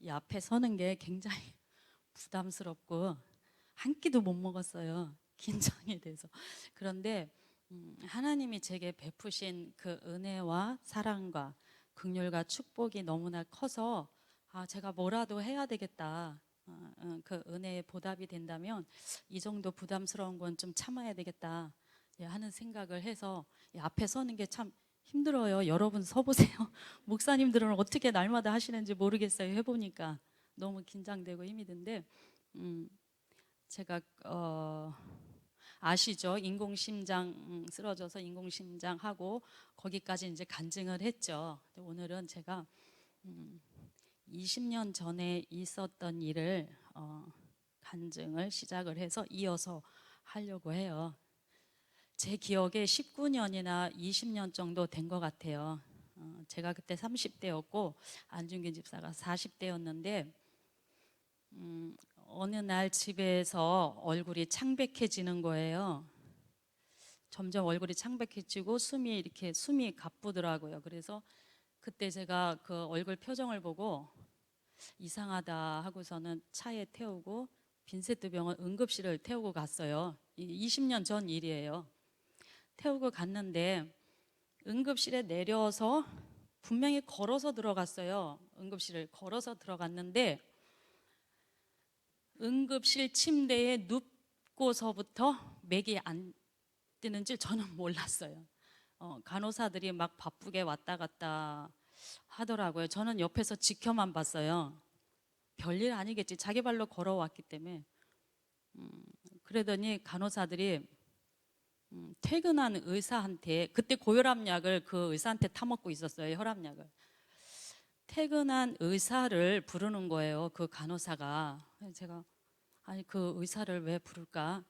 이 앞에 서는 게 굉장히 부담스럽고 한 끼도 못 먹었어요. 긴장이 돼서. 그런데 하나님이 제게 베푸신 그 은혜와 사랑과 긍휼과 축복이 너무나 커서 제가 뭐라도 해야 되겠다. 그 은혜의 보답이 된다면 이 정도 부담스러운 건 좀 참아야 되겠다 하는 생각을 해서 앞에 서는 게 참 힘들어요. 여러분 서보세요. 목사님들은 어떻게 날마다 하시는지 모르겠어요. 해보니까 너무 긴장되고 힘이 든데 제가 아시죠? 인공심장 쓰러져서 인공심장 하고 거기까지 이제 간증을 했죠. 오늘은 제가 20년 전에 있었던 일을 간증을 시작을 해서 이어서 하려고 해요. 제 기억에 19년이나 20년 정도 된 것 같아요. 제가 그때 30대였고 안중근 집사가 40대였는데 어느 날 집에서 얼굴이 창백해지는 거예요. 점점 얼굴이 창백해지고 숨이 가쁘더라고요. 그래서 그때 제가 그 얼굴 표정을 보고 이상하다 하고서는 차에 태우고 빈센트 병원 응급실을 태우고 갔어요. 20년 전 일이에요. 태우고 갔는데 응급실에 내려서 분명히 걸어서 들어갔어요. 응급실을 걸어서 들어갔는데 응급실 침대에 눕고서부터 맥이 안 뜨는 줄 저는 몰랐어요. 간호사들이 막 바쁘게 왔다 갔다 하더라고요. 저는 옆에서 지켜만 봤어요. 별일 아니겠지. 자기 발로 걸어왔기 때문에. 그러더니 간호사들이 퇴근한 의사한테, 그때 고혈압약을 그 의사한테 타먹고 있었어요. 혈압약을. 퇴근한 의사를 부르는 거예요. 그 간호사가. 제가 아니 그 의사를 왜 부를까?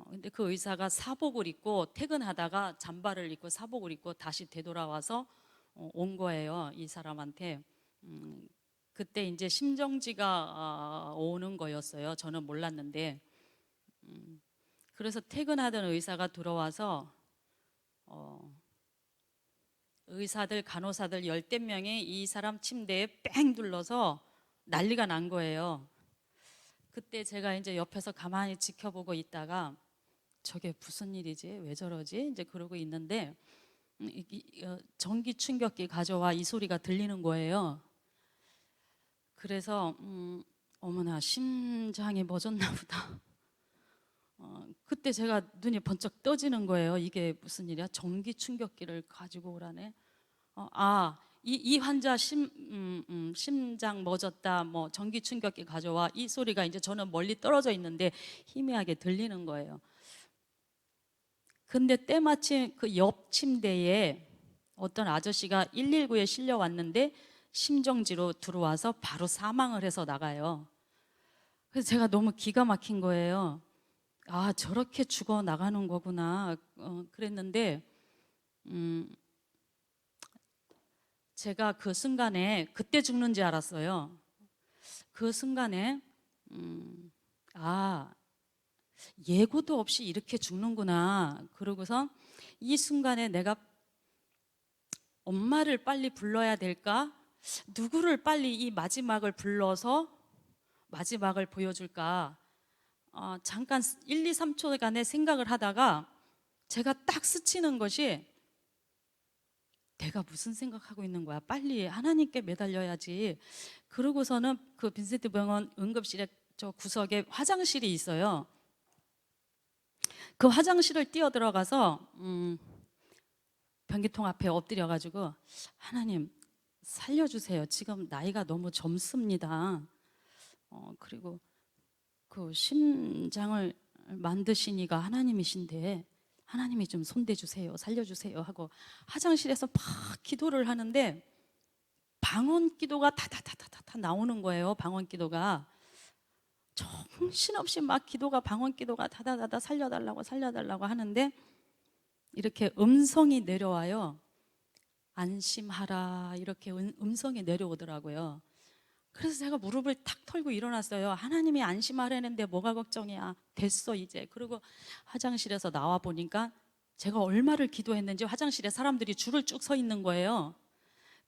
근데 그 의사가 사복을 입고 퇴근하다가 잠바를 입고 사복을 입고 다시 되돌아와서 온 거예요. 이 사람한테. 그때 이제 심정지가 오는 거였어요. 저는 몰랐는데. 그래서 퇴근하던 의사가 들어와서 의사들 간호사들 열댓 명이 이 사람 침대에 뺑 둘러서 난리가 난 거예요. 그때 제가 이제 옆에서 가만히 지켜보고 있다가 저게 무슨 일이지? 왜 저러지? 이제 그러고 있는데 전기 충격기 가져와 이 소리가 들리는 거예요. 그래서 어머나 심장이 멎었나 보다. 그때 제가 눈이 번쩍 떠지는 거예요. 이게 무슨 일이야? 전기 충격기를 가지고 오라네. 이 환자 심장 멎었다, 뭐 전기 충격기 가져와, 이 소리가 이제 저는 멀리 떨어져 있는데 희미하게 들리는 거예요. 근데 때마침 그 옆 침대에 어떤 아저씨가 119에 실려왔는데 심정지로 들어와서 바로 사망을 해서 나가요. 그래서 제가 너무 기가 막힌 거예요. 저렇게 죽어 나가는 거구나. 그랬는데 제가 그 순간에 그때 죽는지 알았어요. 그 순간에 예고도 없이 이렇게 죽는구나. 그러고서 이 순간에 내가 엄마를 빨리 불러야 될까? 누구를 빨리 이 마지막을 불러서 마지막을 보여줄까? 잠깐 1, 2, 3초간의 생각을 하다가 제가 딱 스치는 것이 내가 무슨 생각하고 있는 거야? 빨리 하나님께 매달려야지. 그러고서는 그 빈센트 병원 응급실에 저 구석에 화장실이 있어요. 그 화장실을 뛰어 들어가서 변기통 앞에 엎드려가지고 하나님 살려주세요. 지금 나이가 너무 젊습니다. 그리고 그 심장을 만드신 이가 하나님이신데 하나님이 좀 손대주세요. 살려주세요 하고 화장실에서 막 기도를 하는데 방언기도가 다다다다다 나오는 거예요. 방언기도가 정신없이 막 기도가 방언기도가 다다다다 살려달라고 하는데 이렇게 음성이 내려와요. 안심하라 이렇게 음성이 내려오더라고요. 그래서 제가 무릎을 탁 털고 일어났어요. 하나님이 안심하라는데 뭐가 걱정이야. 됐어 이제. 그리고 화장실에서 나와 보니까 제가 얼마를 기도했는지 화장실에 사람들이 줄을 쭉 서 있는 거예요.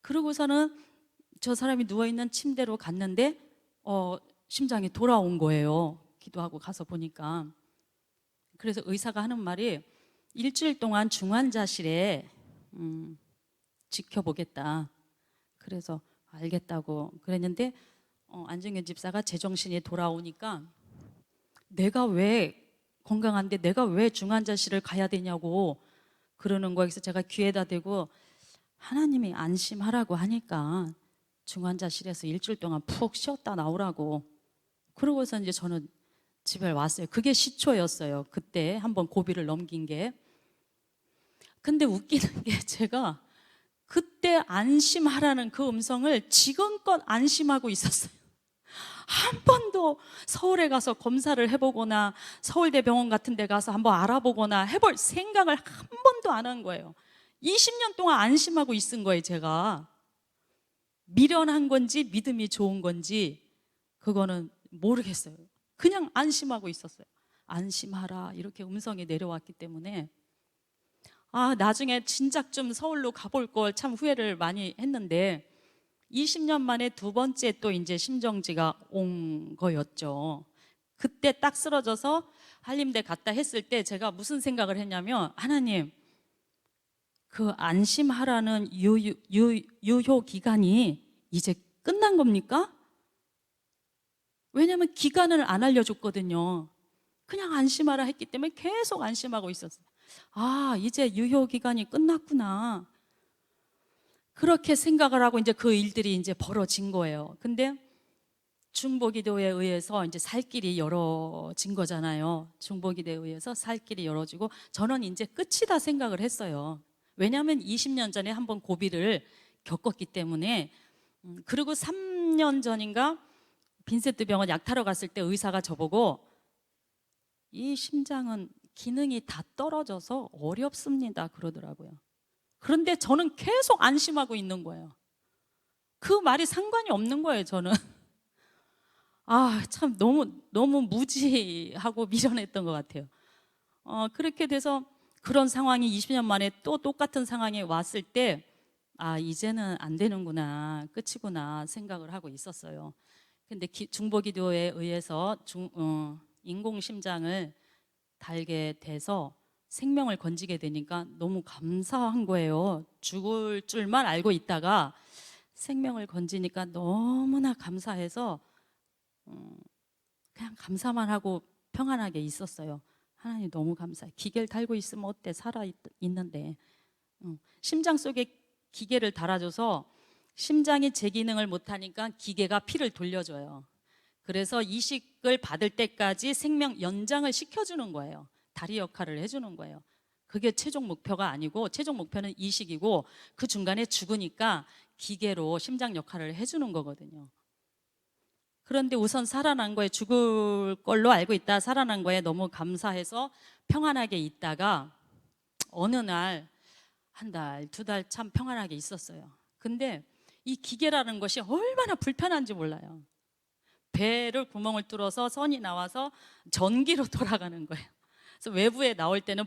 그러고서는 저 사람이 누워있는 침대로 갔는데 심장이 돌아온 거예요. 기도하고 가서 보니까. 그래서 의사가 하는 말이 일주일 동안 중환자실에 지켜보겠다. 그래서 알겠다고 그랬는데 안정현 집사가 제정신이 돌아오니까 내가 왜 건강한데 내가 왜 중환자실을 가야 되냐고 그러는 거예요. 그래서 제가 귀에다 대고 하나님이 안심하라고 하니까 중환자실에서 일주일 동안 푹 쉬었다 나오라고. 그러고서 이제 저는 집에 왔어요. 그게 시초였어요. 그때 한번 고비를 넘긴 게. 근데 웃기는 게 제가 그때 안심하라는 그 음성을 지금껏 안심하고 있었어요. 한 번도 서울에 가서 검사를 해보거나 서울대병원 같은 데 가서 한번 알아보거나 해볼 생각을 한 번도 안 한 거예요. 20년 동안 안심하고 있은 거예요. 제가 미련한 건지 믿음이 좋은 건지 그거는 모르겠어요. 그냥 안심하고 있었어요. 안심하라 이렇게 음성이 내려왔기 때문에 나중에 진작 좀 서울로 가볼 걸 참 후회를 많이 했는데 20년 만에 두 번째 또 이제 심정지가 온 거였죠. 그때 딱 쓰러져서 한림대 갔다 했을 때 제가 무슨 생각을 했냐면 하나님 그 안심하라는 유효 기간이 이제 끝난 겁니까? 왜냐하면 기간을 안 알려줬거든요. 그냥 안심하라 했기 때문에 계속 안심하고 있었어요. 이제 유효 기간이 끝났구나. 그렇게 생각을 하고 이제 그 일들이 이제 벌어진 거예요. 근데 중보기도에 의해서 이제 살 길이 열어진 거잖아요. 중보기도에 의해서 살 길이 열어지고 저는 이제 끝이다 생각을 했어요. 왜냐하면 20년 전에 한번 고비를 겪었기 때문에. 그리고 3년 전인가 빈센트 병원 약 타러 갔을 때 의사가 저보고 이 심장은 기능이 다 떨어져서 어렵습니다 그러더라고요. 그런데 저는 계속 안심하고 있는 거예요. 그 말이 상관이 없는 거예요. 저는 참 너무 무지하고 미련했던 것 같아요. 그렇게 돼서 그런 상황이 20년 만에 또 똑같은 상황에 왔을 때 이제는 안 되는구나, 끝이구나 생각을 하고 있었어요. 근데 중보기도에 의해서 인공심장을 달게 돼서 생명을 건지게 되니까 너무 감사한 거예요. 죽을 줄만 알고 있다가 생명을 건지니까 너무나 감사해서 그냥 감사만 하고 평안하게 있었어요. 하나님 너무 감사해. 기계를 달고 있으면 어때? 살아있는데. 심장 속에 기계를 달아줘서 심장이 제 기능을 못하니까 기계가 피를 돌려줘요. 그래서 이식을 받을 때까지 생명 연장을 시켜주는 거예요. 다리 역할을 해주는 거예요. 그게 최종 목표가 아니고 최종 목표는 이식이고 그 중간에 죽으니까 기계로 심장 역할을 해주는 거거든요. 그런데 우선 살아난 거에 죽을 걸로 알고 있다. 살아난 거에 너무 감사해서 평안하게 있다가 어느 날 한 달, 두 달 참 평안하게 있었어요. 근데 이 기계라는 것이 얼마나 불편한지 몰라요. 배를 구멍을 뚫어서 선이 나와서 전기로 돌아가는 거예요. 그래서 외부에 나올 때는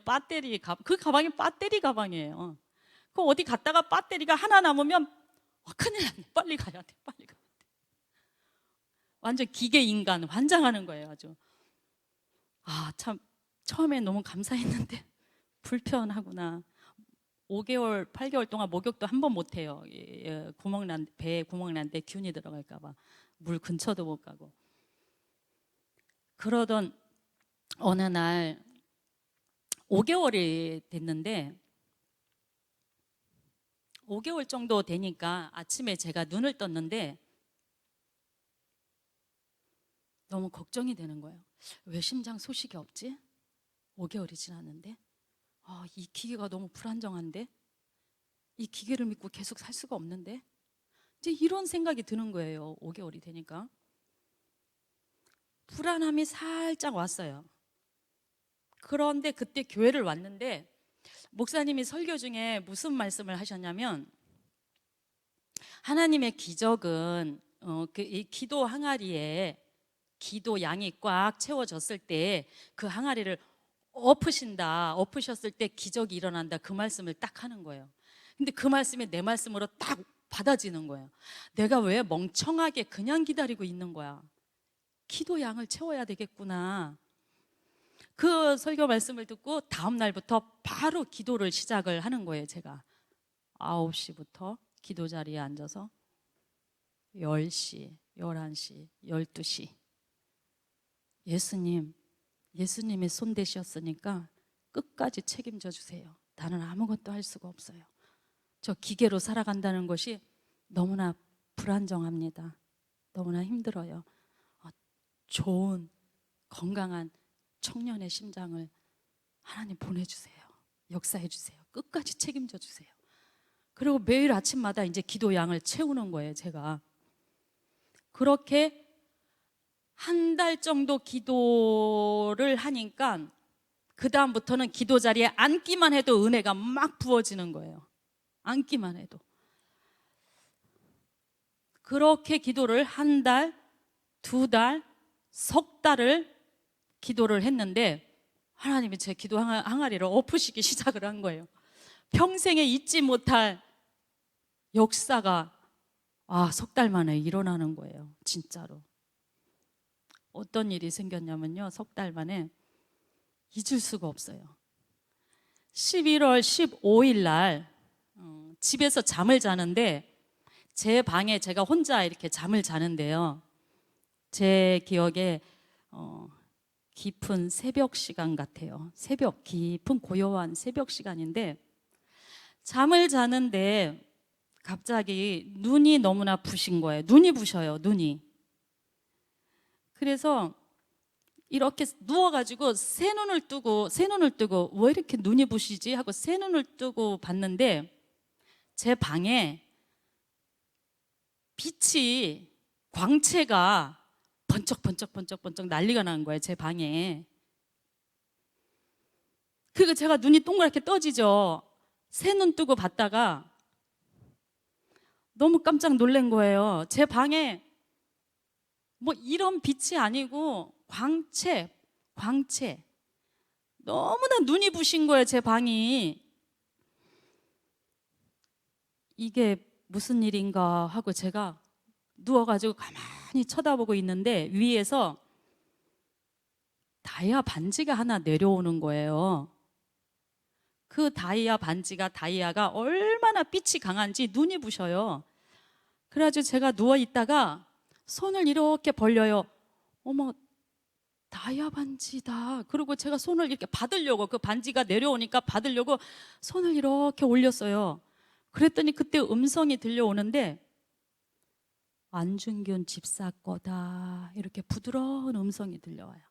그 가방이 배터리 가방이에요. 그 어디 갔다가 배터리가 하나 남으면 큰일 났네. 빨리 가야 돼. 빨리 가야 돼. 완전 기계 인간 환장하는 거예요. 아주. 참 처음에 너무 감사했는데 불편하구나. 5개월, 8개월 동안 목욕도 한 번 못 해요. 배에 구멍 난데 균이 들어갈까 봐. 물 근처도 못 가고. 그러던 어느 날 5개월이 됐는데 5개월 정도 되니까 아침에 제가 눈을 떴는데 너무 걱정이 되는 거예요. 왜 심장 소식이 없지? 5개월이 지났는데 이 기계가 너무 불안정한데? 이 기계를 믿고 계속 살 수가 없는데? 이제 이런 생각이 드는 거예요. 5개월이 되니까. 불안함이 살짝 왔어요. 그런데 그때 교회를 왔는데 목사님이 설교 중에 무슨 말씀을 하셨냐면 하나님의 기적은 이 기도 항아리에 기도 양이 꽉 채워졌을 때 그 항아리를 엎으셨을 때 기적이 일어난다. 그 말씀을 딱 하는 거예요. 근데 그 말씀이 내 말씀으로 딱 받아지는 거예요. 내가 왜 멍청하게 그냥 기다리고 있는 거야? 기도 양을 채워야 되겠구나. 그 설교 말씀을 듣고 다음 날부터 바로 기도를 시작을 하는 거예요. 제가 9시부터 기도 자리에 앉아서 10시, 11시, 12시 예수님이 손 대셨으니까 끝까지 책임져 주세요. 나는 아무것도 할 수가 없어요. 저 기계로 살아간다는 것이 너무나 불안정합니다. 너무나 힘들어요. 좋은 건강한 청년의 심장을 하나님 보내주세요. 역사해 주세요. 끝까지 책임져 주세요. 그리고 매일 아침마다 이제 기도 양을 채우는 거예요. 제가 그렇게 한 달 정도 기도를 하니까 그 다음부터는 기도 자리에 앉기만 해도 은혜가 막 부어지는 거예요. 앉기만 해도. 그렇게 기도를 한 달, 두 달, 석 달을 기도를 했는데 하나님이 제 기도 항아리를 엎으시기 시작을 한 거예요. 평생에 잊지 못할 역사가 석 달 만에 일어나는 거예요. 진짜로. 어떤 일이 생겼냐면요, 석 달 만에 잊을 수가 없어요. 11월 15일 날 집에서 잠을 자는데 제 방에 제가 혼자 이렇게 잠을 자는데요, 제 기억에 깊은 새벽 시간 같아요. 새벽, 깊은 고요한 새벽 시간인데 잠을 자는데 갑자기 눈이 너무나 부신 거예요. 눈이 부셔요. 눈이. 그래서 이렇게 누워가지고 새 눈을 뜨고 왜 이렇게 눈이 부시지 하고 새 눈을 뜨고 봤는데 제 방에 빛이, 광채가 번쩍 난리가 난 거예요. 제 방에. 그리고 제가 눈이 동그랗게 떠지죠. 새 눈 뜨고 봤다가 너무 깜짝 놀란 거예요. 제 방에 뭐 이런 빛이 아니고 광채 너무나 눈이 부신 거예요. 제 방이. 이게 무슨 일인가 하고 제가 누워가지고 가만히 쳐다보고 있는데 위에서 다이아 반지가 하나 내려오는 거예요. 그 다이아가 얼마나 빛이 강한지 눈이 부셔요. 그래가지고 제가 누워있다가 손을 이렇게 벌려요. 어머, 다이아 반지다. 그리고 제가 손을 이렇게 받으려고, 그 반지가 내려오니까 받으려고 손을 이렇게 올렸어요. 그랬더니 그때 음성이 들려오는데 안중균 집사 거다. 이렇게 부드러운 음성이 들려와요.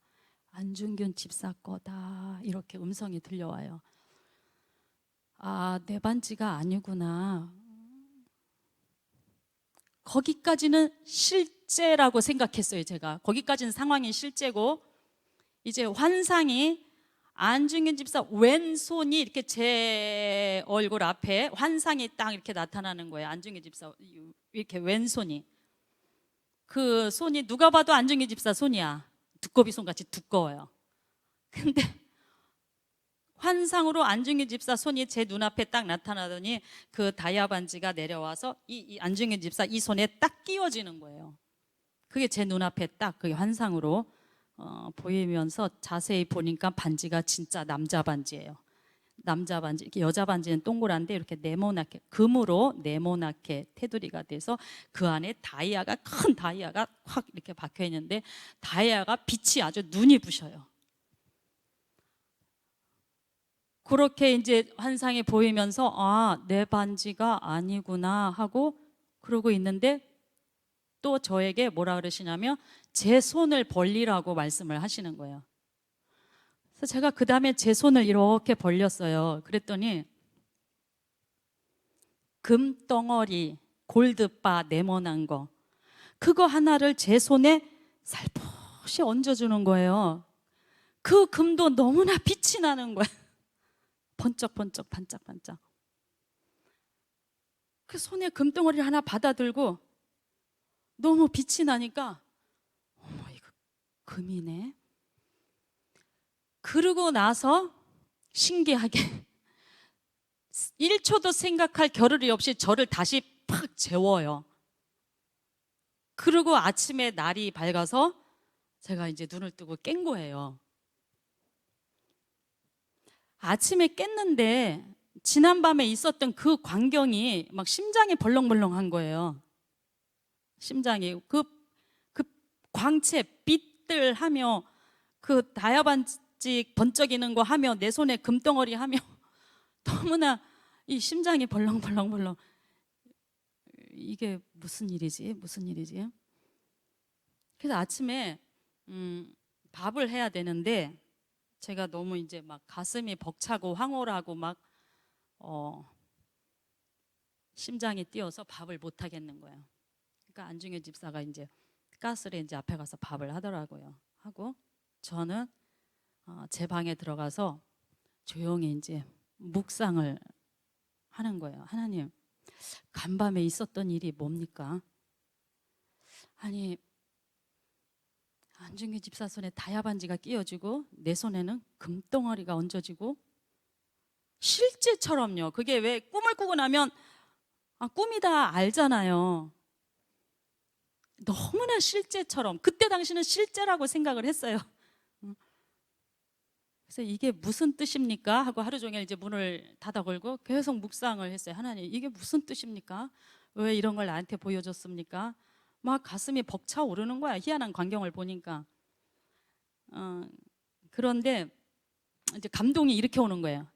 안중균 집사 거다. 이렇게 음성이 들려와요. 내 반지가 아니구나. 거기까지는 실제라고 생각했어요. 제가 거기까지는 상황이 실제고 이제 환상이 안중근 집사 왼손이 이렇게 제 얼굴 앞에 환상이 딱 이렇게 나타나는 거예요. 안중근 집사 이렇게 왼손이, 그 손이 누가 봐도 안중근 집사 손이야. 두꺼비 손같이 두꺼워요. 근데 환상으로 안중근 집사 손이 제 눈앞에 딱 나타나더니 그 다이아 반지가 내려와서 이 안중근 집사 이 손에 딱 끼워지는 거예요. 그게 제 눈앞에 딱 그게 환상으로 보이면서 자세히 보니까 반지가 진짜 남자 반지예요. 남자 반지, 이렇게 여자 반지는 동그란데 이렇게 네모나게 금으로 네모나게 테두리가 돼서 그 안에 큰 다이아가 확 이렇게 박혀 있는데 다이아가 빛이 아주 눈이 부셔요. 그렇게 이제 환상이 보이면서 내 반지가 아니구나 하고 그러고 있는데 또 저에게 뭐라 그러시냐면 제 손을 벌리라고 말씀을 하시는 거예요. 그래서 제가 그 다음에 제 손을 이렇게 벌렸어요. 그랬더니 금덩어리, 골드바 네모난 거, 그거 하나를 제 손에 살포시 얹어주는 거예요. 그 금도 너무나 빛이 나는 거예요. 번쩍번쩍 반짝반짝. 그 손에 금덩어리를 하나 받아들고 너무 빛이 나니까 어머, 이거 금이네. 그러고 나서 신기하게 1초도 생각할 겨를이 없이 저를 다시 팍 재워요. 그리고 아침에 날이 밝아서 제가 이제 눈을 뜨고 깬 거예요. 아침에 깼는데 지난밤에 있었던 그 광경이 막 심장이 벌렁벌렁한 거예요. 심장이 그 광채 빛들 하며 그 다이아반지 번쩍이는 거 하며 내 손에 금덩어리 하며 너무나 이 심장이 벌렁벌렁벌렁. 이게 무슨 일이지? 무슨 일이지? 그래서 아침에 밥을 해야 되는데 제가 너무 이제 막 가슴이 벅차고 황홀하고 막 심장이 뛰어서 밥을 못 하겠는 거예요. 그러니까 안중현 집사가 이제 가스레인지 앞에 가서 밥을 하더라고요. 하고 저는 제 방에 들어가서 조용히 이제 묵상을 하는 거예요. 하나님, 간밤에 있었던 일이 뭡니까? 아니, 안중근 집사 손에 다이아반지가 끼워지고 내 손에는 금덩어리가 얹어지고 실제처럼요. 그게 왜 꿈을 꾸고 나면 꿈이다 알잖아요. 너무나 실제처럼, 그때 당시는 실제라고 생각을 했어요. 그래서 이게 무슨 뜻입니까? 하고 하루 종일 이제 문을 닫아 걸고 계속 묵상을 했어요. 하나님, 이게 무슨 뜻입니까? 왜 이런 걸 나한테 보여줬습니까? 막 가슴이 벅차오르는 거야. 희한한 광경을 보니까. 그런데 이제 감동이 이렇게 오는 거예요.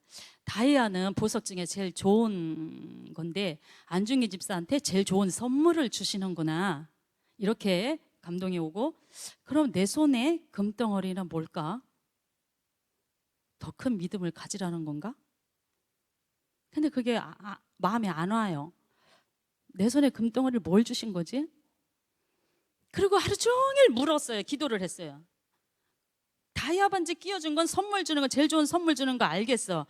다이아는 보석 중에 제일 좋은 건데 안중희 집사한테 제일 좋은 선물을 주시는구나. 이렇게 감동이 오고, 그럼 내 손에 금덩어리는 뭘까? 더 큰 믿음을 가지라는 건가? 근데 그게 마음에 안 와요. 내 손에 금덩어리를 뭘 주신 거지? 그리고 하루 종일 물었어요. 기도를 했어요. 다이아 반지 끼워준 건 선물 주는 거, 제일 좋은 선물 주는 거 알겠어.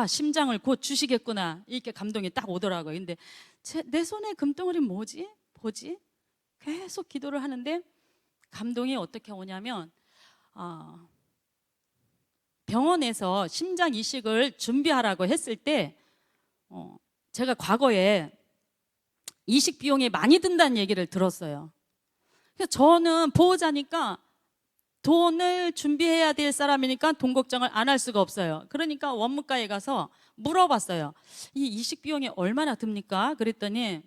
심장을 곧 주시겠구나. 이렇게 감동이 딱 오더라고요. 근데 내 손에 금덩어리 뭐지? 계속 기도를 하는데 감동이 어떻게 오냐면 병원에서 심장 이식을 준비하라고 했을 때 제가 과거에 이식 비용이 많이 든다는 얘기를 들었어요. 그래서 저는 보호자니까 돈을 준비해야 될 사람이니까 돈 걱정을 안 할 수가 없어요. 그러니까 원무과에 가서 물어봤어요. 이 이식 비용이 얼마나 듭니까? 그랬더니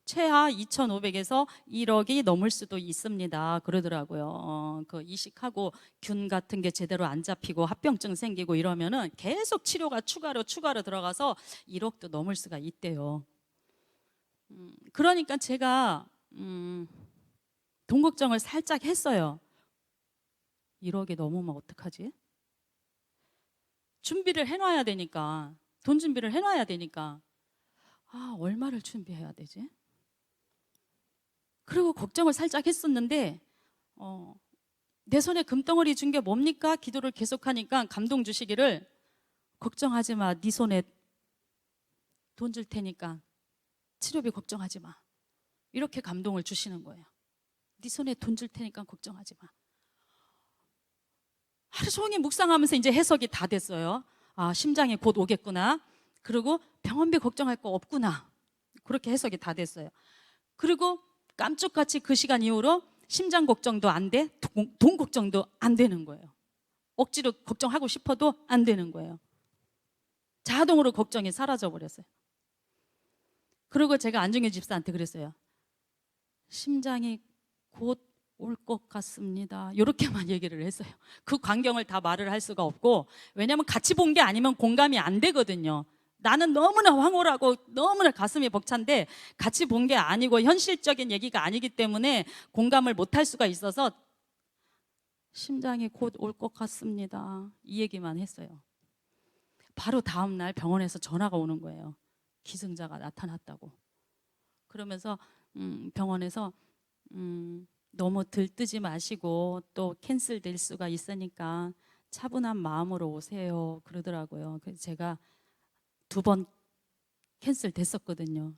최하 2,500에서 1억이 넘을 수도 있습니다. 그러더라고요. 그 이식하고 균 같은 게 제대로 안 잡히고 합병증 생기고 이러면은 계속 치료가 추가로 들어가서 1억도 넘을 수가 있대요. 그러니까 제가 돈 걱정을 살짝 했어요. 1억이 넘으면 어떡하지? 준비를 해놔야 되니까, 돈 준비를 해놔야 되니까 얼마를 준비해야 되지? 그리고 걱정을 살짝 했었는데 내 손에 금덩어리 준 게 뭡니까? 기도를 계속하니까 감동 주시기를, 걱정하지 마, 네 손에 돈 줄 테니까 치료비 걱정하지 마, 이렇게 감동을 주시는 거예요. 네 손에 돈 줄 테니까 걱정하지 마. 하루 종일 묵상하면서 이제 해석이 다 됐어요. 심장이 곧 오겠구나. 그리고 병원비 걱정할 거 없구나. 그렇게 해석이 다 됐어요. 그리고 깜짝같이 그 시간 이후로 심장 걱정도 안 돼, 돈 걱정도 안 되는 거예요. 억지로 걱정하고 싶어도 안 되는 거예요. 자동으로 걱정이 사라져 버렸어요. 그리고 제가 안중현 집사한테 그랬어요. 심장이 곧 올 것 같습니다. 이렇게만 얘기를 했어요. 그 광경을 다 말을 할 수가 없고, 왜냐하면 같이 본 게 아니면 공감이 안 되거든요. 나는 너무나 황홀하고 너무나 가슴이 벅찬데 같이 본 게 아니고 현실적인 얘기가 아니기 때문에 공감을 못 할 수가 있어서 심장이 곧 올 것 같습니다, 이 얘기만 했어요. 바로 다음 날 병원에서 전화가 오는 거예요. 기증자가 나타났다고. 그러면서 병원에서 너무 들뜨지 마시고 또 캔슬될 수가 있으니까 차분한 마음으로 오세요, 그러더라고요. 그래서 제가 2번 캔슬 됐었거든요.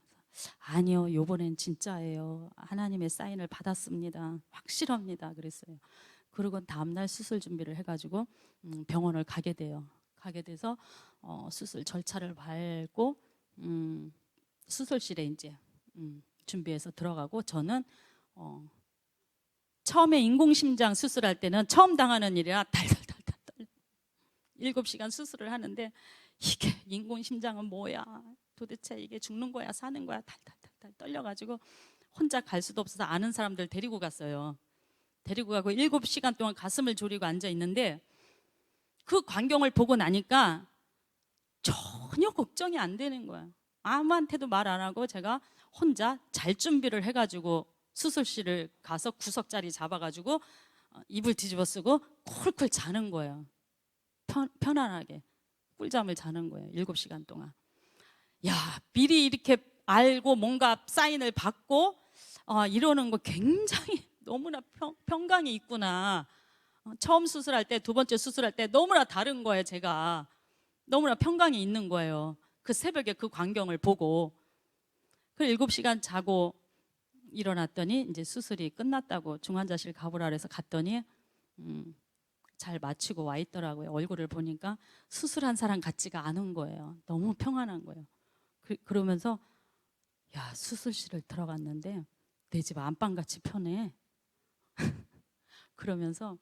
아니요, 요번엔 진짜예요. 하나님의 사인을 받았습니다. 확실합니다. 그랬어요. 그리고 다음날 수술 준비를 해가지고 병원을 가게 돼요. 가게 돼서 수술 절차를 밟고 수술실에 이제 준비해서 들어가고, 저는 처음에 인공심장 수술할 때는 처음 당하는 일이라 달달달달 7시간 수술을 하는데, 이게 인공심장은 뭐야, 도대체 이게 죽는 거야 사는 거야, 달달달달 떨려가지고 혼자 갈 수도 없어서 아는 사람들 데리고 갔어요. 데리고 가고 7시간 동안 가슴을 졸이고 앉아 있는데, 그 광경을 보고 나니까 전혀 걱정이 안 되는 거예요. 아무한테도 말 안 하고 제가 혼자 잘 준비를 해가지고 수술실을 가서 구석자리 잡아가지고 이불 뒤집어 쓰고 쿨쿨 자는 거예요. 편안하게 꿀잠을 자는 거예요. 7시간 동안. 야, 미리 이렇게 알고 뭔가 사인을 받고 이러는 거 굉장히 너무나 평강이 있구나. 처음 수술할 때, 두 번째 수술할 때 너무나 다른 거예요. 제가 너무나 평강이 있는 거예요. 그 새벽에 그 광경을 보고. 그 7시간 자고 일어났더니 이제 수술이 끝났다고 중환자실 가보라 그래서 갔더니 잘 마치고 와 있더라고요. 얼굴을 보니까 수술한 사람 같지가 않은 거예요. 너무 평안한 거예요. 그러면서 야, 수술실을 들어갔는데 내 집 안방같이 편해. 그러면서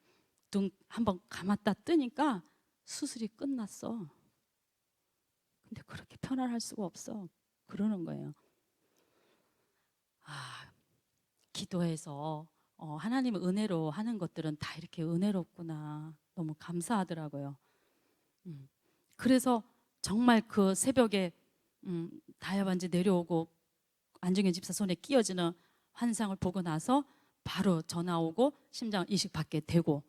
눈 한번 감았다 뜨니까 수술이 끝났어. 근데 그렇게 편안할 수가 없어. 그러는 거예요. 기도해서 하나님의 은혜로 하는 것들은 다 이렇게 은혜롭구나. 너무 감사하더라고요. 그래서 정말 그 새벽에 다이아반지 내려오고 안정현 집사 손에 끼어지는 환상을 보고 나서 바로 전화 오고 심장 이식 받게 되고,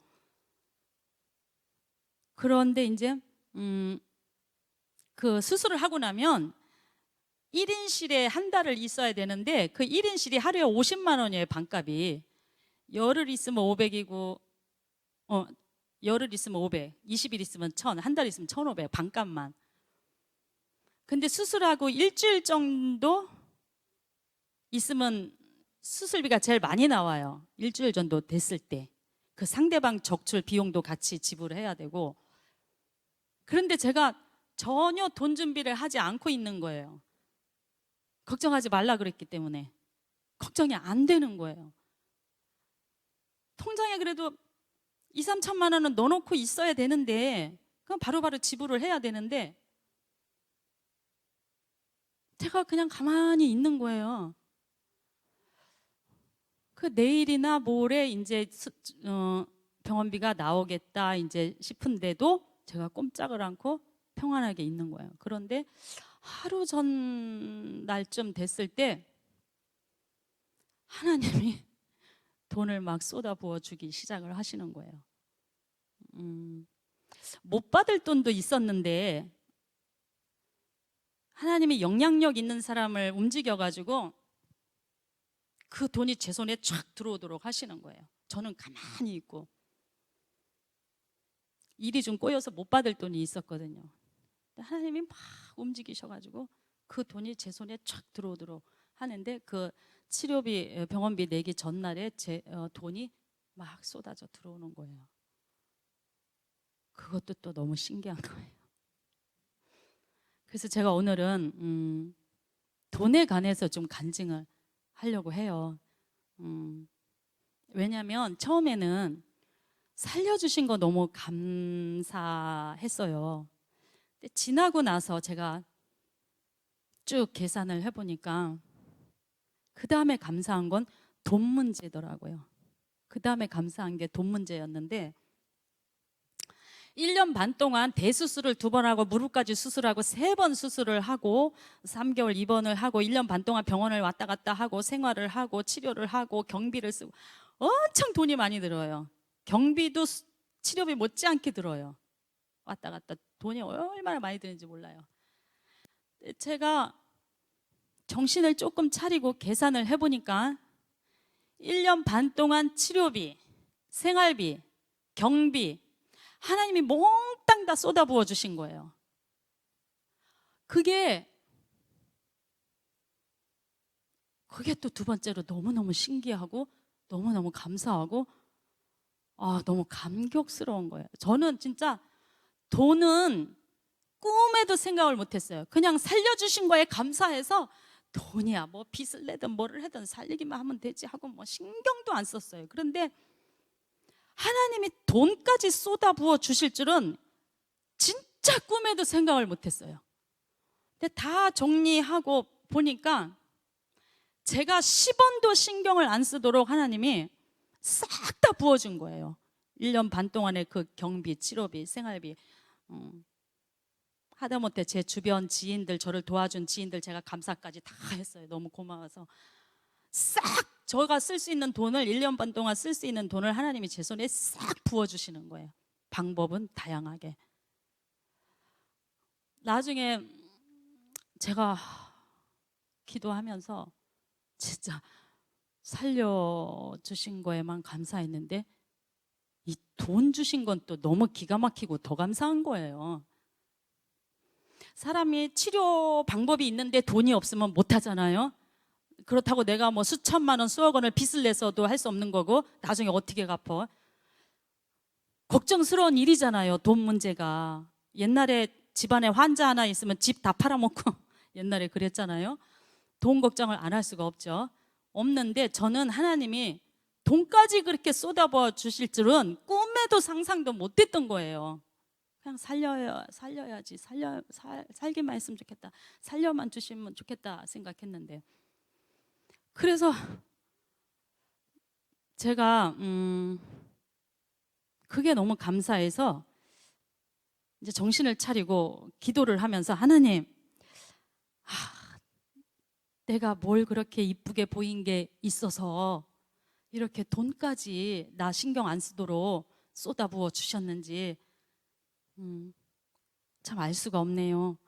그런데 이제 그 수술을 하고 나면 1인실에 한 달을 있어야 되는데, 그 1인실이 하루에 50만 원이에요. 반값이. 열흘 있으면 500이고 열흘 있으면 500, 20일 있으면 1000, 한 달 있으면 1500, 반값만. 근데 수술하고 일주일 정도 있으면 수술비가 제일 많이 나와요. 일주일 정도 됐을 때 그 상대방 적출 비용도 같이 지불해야 되고. 그런데 제가 전혀 돈 준비를 하지 않고 있는 거예요. 걱정하지 말라 그랬기 때문에 걱정이 안 되는 거예요. 통장에 그래도 2, 3천만 원은 넣어놓고 있어야 되는데, 그럼 바로바로 지불을 해야 되는데, 제가 그냥 가만히 있는 거예요. 그 내일이나 모레 이제 병원비가 나오겠다 이제 싶은데도 제가 꼼짝을 않고 평안하게 있는 거예요. 그런데 하루 전 날쯤 됐을 때 하나님이 돈을 막 쏟아부어 주기 시작을 하시는 거예요. 못 받을 돈도 있었는데 하나님이 영향력 있는 사람을 움직여가지고 그 돈이 제 손에 쫙 들어오도록 하시는 거예요. 저는 가만히 있고, 일이 좀 꼬여서 못 받을 돈이 있었거든요. 하나님이 막 움직이셔가지고 그 돈이 제 손에 쫙 들어오도록 하는데, 그 치료비, 병원비 내기 전날에 제 돈이 막 쏟아져 들어오는 거예요. 그것도 또 너무 신기한 거예요. 그래서 제가 오늘은 돈에 관해서 좀 간증을 하려고 해요. 왜냐하면 처음에는 살려주신 거 너무 감사했어요. 근데 지나고 나서 제가 쭉 계산을 해보니까 그 다음에 감사한 건 돈 문제더라고요. 그 다음에 감사한 게 돈 문제였는데, 1년 반 동안 대수술을 2번 하고 무릎까지 수술하고 3번 수술을 하고 3개월 입원을 하고 1년 반 동안 병원을 왔다 갔다 하고 생활을 하고 치료를 하고 경비를 쓰고 엄청 돈이 많이 들어요. 경비도 치료비 못지않게 들어요. 왔다 갔다 돈이 얼마나 많이 드는지 몰라요. 제가 정신을 조금 차리고 계산을 해보니까 1년 반 동안 치료비, 생활비, 경비 하나님이 몽땅 다 쏟아부어 주신 거예요. 그게 또 두 번째로 너무너무 신기하고 너무너무 감사하고 너무 감격스러운 거예요. 저는 진짜 돈은 꿈에도 생각을 못했어요. 그냥 살려주신 거에 감사해서 돈이야 뭐 빚을 내든 뭐를 하든 살리기만 하면 되지 하고 뭐 신경도 안 썼어요. 그런데 하나님이 돈까지 쏟아부어 주실 줄은 진짜 꿈에도 생각을 못했어요. 근데 다 정리하고 보니까 제가 10원도 신경을 안 쓰도록 하나님이 싹 다 부어준 거예요. 1년 반 동안의 그 경비, 치료비, 생활비, 하다못해 제 주변 지인들, 저를 도와준 지인들 제가 감사까지 다 했어요. 너무 고마워서 싹 저가 쓸 수 있는 돈을 1년 반 동안 쓸 수 있는 돈을 하나님이 제 손에 싹 부어주시는 거예요. 방법은 다양하게. 나중에 제가 기도하면서 진짜 살려주신 거에만 감사했는데 이 돈 주신 건 또 너무 기가 막히고 더 감사한 거예요. 사람이 치료 방법이 있는데 돈이 없으면 못 하잖아요. 그렇다고 내가 뭐 수천만 원, 수억 원을 빚을 내서도 할 수 없는 거고 나중에 어떻게 갚아? 걱정스러운 일이잖아요. 돈 문제가. 옛날에 집안에 환자 하나 있으면 집 다 팔아먹고 옛날에 그랬잖아요. 돈 걱정을 안 할 수가 없죠. 없는데 저는 하나님이 돈까지 그렇게 쏟아부어 주실 줄은 꿈에도 상상도 못 했던 거예요. 그냥 살려야지, 살기만 했으면 좋겠다, 살려만 주시면 좋겠다 생각했는데, 그래서 제가 그게 너무 감사해서 이제 정신을 차리고 기도를 하면서 하나님, 내가 뭘 그렇게 이쁘게 보인 게 있어서 이렇게 돈까지 나 신경 안 쓰도록 쏟아부어 주셨는지 참 알 수가 없네요.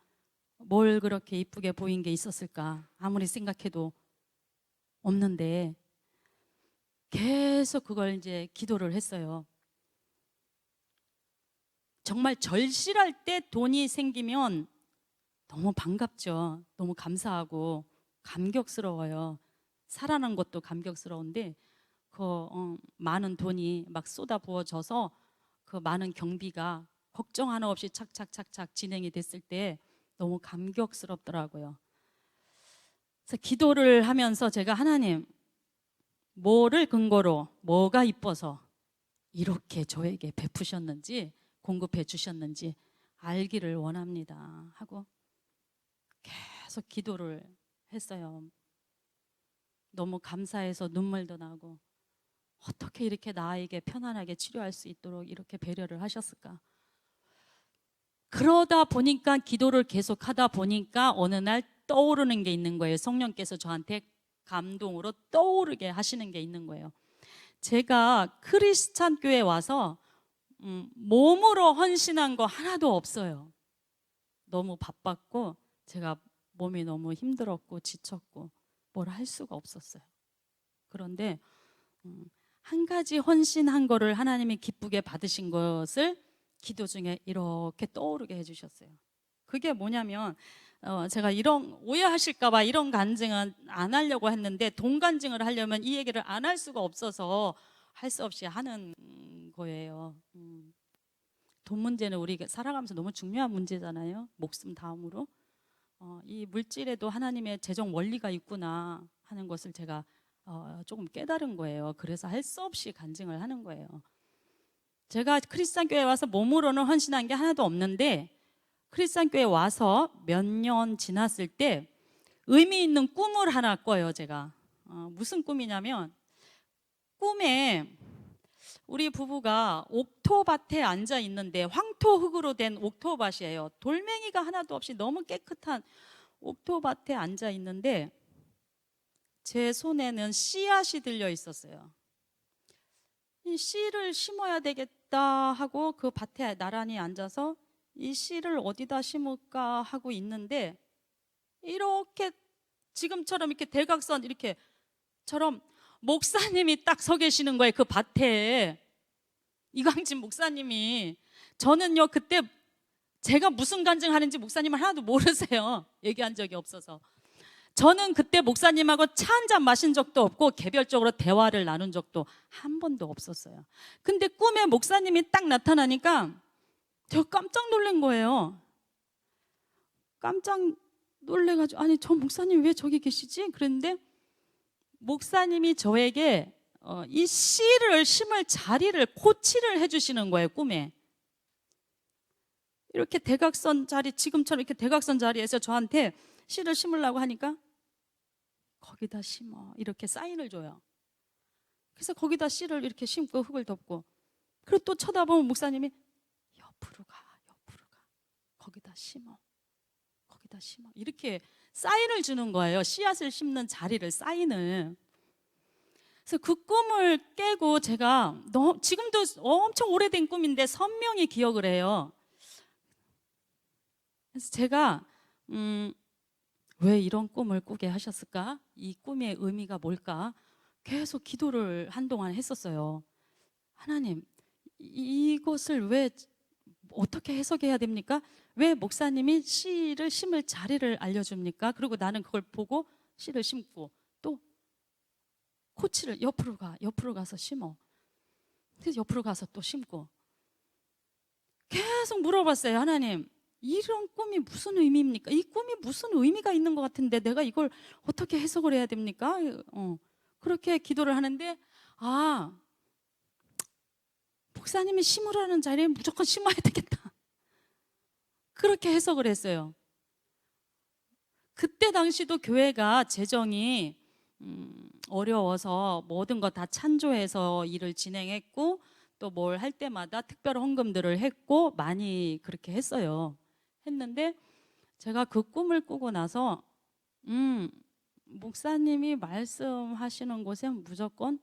뭘 그렇게 이쁘게 보인 게 있었을까? 아무리 생각해도 없는데 계속 그걸 이제 기도를 했어요. 정말 절실할 때 돈이 생기면 너무 반갑죠. 너무 감사하고 감격스러워요. 살아난 것도 감격스러운데 그 많은 돈이 막 쏟아부어져서 그 많은 경비가 걱정 하나 없이 착착착착 진행이 됐을 때 너무 감격스럽더라고요. 그래서 기도를 하면서 제가 하나님, 뭐를 근거로, 뭐가 이뻐서 이렇게 저에게 베푸셨는지, 공급해 주셨는지 알기를 원합니다 하고 계속 기도를 했어요. 너무 감사해서 눈물도 나고, 어떻게 이렇게 나에게 편안하게 치료할 수 있도록 이렇게 배려를 하셨을까. 그러다 보니까, 기도를 계속 하다 보니까 어느 날 떠오르는 게 있는 거예요. 성령께서 저한테 감동으로 떠오르게 하시는 게 있는 거예요. 제가 크리스찬 교회 와서 몸으로 헌신한 거 하나도 없어요. 너무 바빴고 제가 몸이 너무 힘들었고 지쳤고 뭘 할 수가 없었어요. 그런데 한 가지 헌신한 거를 하나님이 기쁘게 받으신 것을 기도 중에 이렇게 떠오르게 해주셨어요. 그게 뭐냐면 제가 이런 오해하실까 봐 이런 간증은 안 하려고 했는데, 돈 간증을 하려면 이 얘기를 안 할 수가 없어서 할 수 없이 하는 거예요. 돈 문제는 우리가 살아가면서 너무 중요한 문제잖아요. 목숨 다음으로. 이 물질에도 하나님의 재정 원리가 있구나 하는 것을 제가 조금 깨달은 거예요. 그래서 할 수 없이 간증을 하는 거예요. 제가 크리스찬 교회에 와서 몸으로는 헌신한 게 하나도 없는데, 크리스찬 교회에 와서 몇 년 지났을 때 의미 있는 꿈을 하나 꿔요. 제가 무슨 꿈이냐면, 꿈에 우리 부부가 옥토밭에 앉아 있는데, 황토흙으로 된 옥토밭이에요. 돌멩이가 하나도 없이 너무 깨끗한 옥토밭에 앉아 있는데 제 손에는 씨앗이 들려 있었어요. 이 씨를 심어야 되겠다 하고 그 밭에 나란히 앉아서 이 씨를 어디다 심을까 하고 있는데, 이렇게 지금처럼 이렇게 대각선 이렇게처럼 목사님이 딱 서 계시는 거예요. 그 밭에 이광진 목사님이. 저는요 그때 제가 무슨 간증하는지 목사님은 하나도 모르세요. 얘기한 적이 없어서. 저는 그때 목사님하고 차 한 잔 마신 적도 없고 개별적으로 대화를 나눈 적도 한 번도 없었어요. 근데 꿈에 목사님이 딱 나타나니까 제가 깜짝 놀란 거예요. 깜짝 놀래가지고 아니 저 목사님 왜 저기 계시지? 그랬는데 목사님이 저에게 이 씨를 심을 자리를 코치를 해주시는 거예요. 꿈에 이렇게 대각선 자리, 지금처럼 이렇게 대각선 자리에서 저한테 씨를 심으려고 하니까 거기다 심어 이렇게 사인을 줘요. 그래서 거기다 씨를 이렇게 심고 흙을 덮고, 그리고 또 쳐다보면 목사님이 옆으로 가 거기다 심어 이렇게 사인을 주는 거예요. 씨앗을 심는 자리를, 사인을. 그래서 그 꿈을 깨고 제가 지금도 엄청 오래된 꿈인데 선명히 기억을 해요. 그래서 제가 왜 이런 꿈을 꾸게 하셨을까? 이 꿈의 의미가 뭘까? 계속 기도를 한동안 했었어요. 하나님, 이것을 왜 어떻게 해석해야 됩니까? 왜 목사님이 씨를 심을 자리를 알려줍니까? 그리고 나는 그걸 보고 씨를 심고, 또 코치를 옆으로 가서 심어. 그래서 옆으로 가서 또 심고 계속 물어봤어요. 하나님, 이런 꿈이 무슨 의미입니까? 이 꿈이 무슨 의미가 있는 것 같은데 내가 이걸 어떻게 해석을 해야 됩니까? 그렇게 기도를 하는데 목사님이 심으라는 자리에 무조건 심어야 되겠다. 그렇게 해석을 했어요. 그때 당시도 교회가 재정이 어려워서 모든 거 다 찬조해서 일을 진행했고, 또 뭘 할 때마다 특별 헌금들을 했고 많이 그렇게 했는데 제가 그 꿈을 꾸고 나서 목사님이 말씀하시는 곳에 무조건